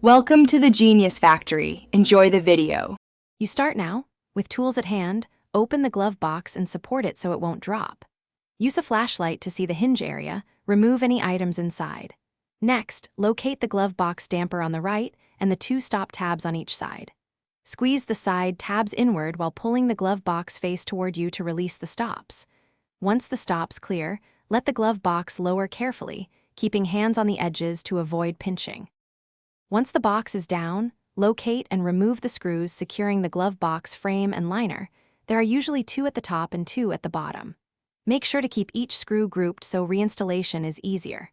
Welcome to the Genius Factory. Enjoy the video. You start now. With tools at hand, open the glove box and support it so it won't drop. Use a flashlight to see the hinge area, remove any items inside. Next, locate the glove box damper on the right and the two stop tabs on each side. Squeeze the side tabs inward while pulling the glove box face toward you to release the stops. Once the stops clear, let the glove box lower carefully, keeping hands on the edges to avoid pinching. Once the box is down, locate and remove the screws securing the glove box frame and liner. There are usually 2 at the top and 2 at the bottom. Make sure to keep each screw grouped so reinstallation is easier.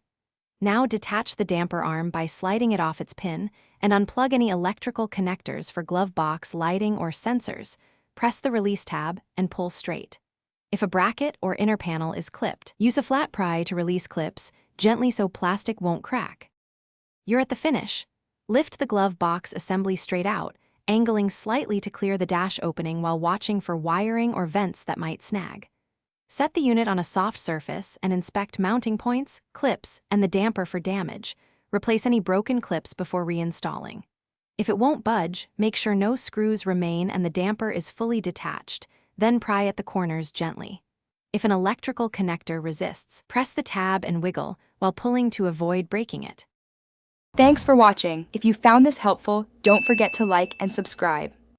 Now detach the damper arm by sliding it off its pin and unplug any electrical connectors for glove box lighting or sensors. Press the release tab and pull straight. If a bracket or inner panel is clipped, use a flat pry to release clips gently so plastic won't crack. You're at the finish. Lift the glove box assembly straight out, angling slightly to clear the dash opening while watching for wiring or vents that might snag. Set the unit on a soft surface and inspect mounting points, clips, and the damper for damage. Replace any broken clips before reinstalling. If it won't budge, make sure no screws remain and the damper is fully detached, then pry at the corners gently. If an electrical connector resists, press the tab and wiggle while pulling to avoid breaking it. Thanks for watching. If you found this helpful, don't forget to like and subscribe.